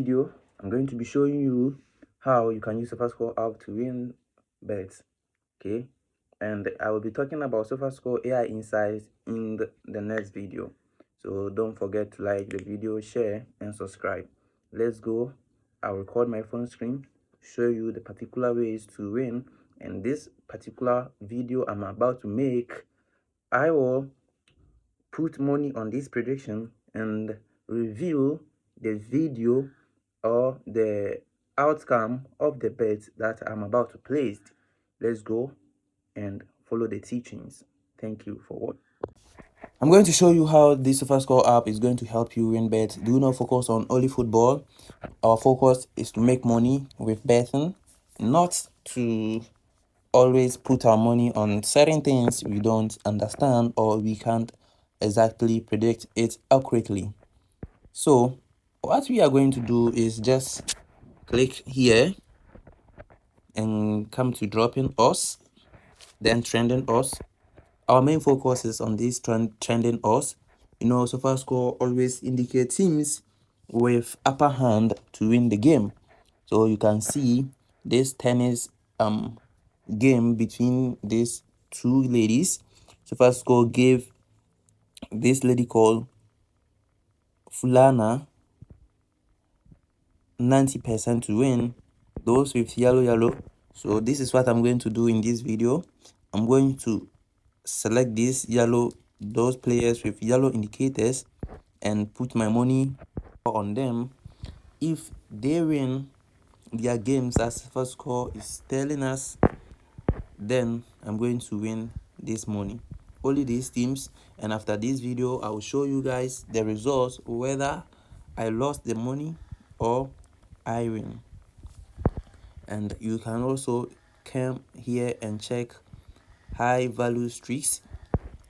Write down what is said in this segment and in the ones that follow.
video, I'm going to be showing you how you can use SofaScore app to win bets. Okay, and I will be talking about SofaScore AI Insights in the next video. So don't forget to like the video, share, and subscribe. Let's go. I'll record my phone screen, show you the particular ways to win. And this particular video I'm about to make, I will put money on this prediction and reveal the video or the outcome of the bet that I'm about to place. Let's go and follow the teachings. Thank you for watching. I'm going to show you how this SofaScore app is going to help you win bets. Do not focus on only football. Our focus is to make money with betting, not to always put our money on certain things we don't understand or we can't exactly predict it accurately. So what we are going to do is just click here and come to dropping odds, then trending odds. Our main focus is on this trending odds. SofaScore always indicates teams with upper hand to win the game. So you can see this tennis game between these two ladies. SofaScore gave this lady called Fulana 90% to win, those with yellow. So this is what I'm going to do in this video. I'm going to select those players with yellow indicators and put my money on them. If they win their games as SofaScore is telling us, then I'm going to win this money, only these teams. And after this video, I will show you guys the results, whether I lost the money or I win. And you can also come here and check high value streaks.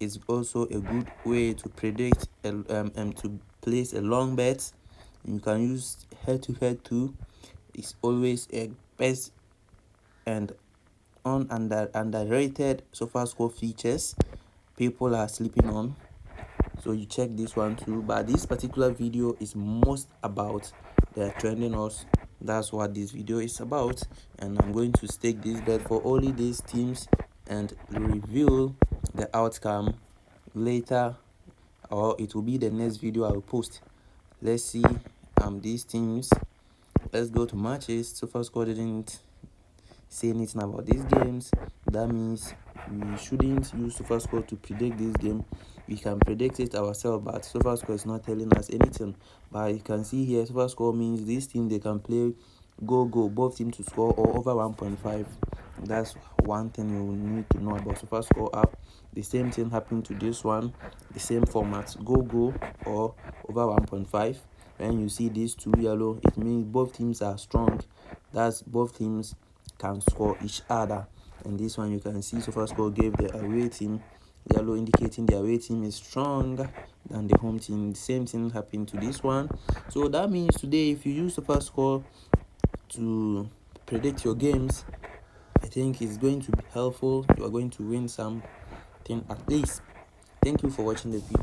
Is also a good way to predict and to place a long bet. You can use head-to-head too. It's always a best and underrated SofaScore features people are sleeping on. So you check this one too, but this particular video is most about the trending odds. That's what this video is about, and I'm going to stake this bet for only these teams and reveal the outcome later, or it will be the next video I will post. Let's see these teams. Let's go to matches. SofaScore didn't say anything about these games. That means we shouldn't use SofaScore to predict this game. We can predict it ourselves, but SofaScore is not telling us anything. But you can see here, SofaScore means this team, they can play go both teams to score or over 1.5. That's one thing you need to know about SofaScore app. The same thing happened to this one, the same format, go or over 1.5. When you see these two yellow, it means both teams are strong. That's both teams can score each other. And this one, you can see SofaScore gave the away team yellow, indicating the away team is stronger than the home team. The same thing happened to this one. So that means today, if you use SofaScore to predict your games, I think it's going to be helpful. You are going to win something at least. Thank you for watching the video.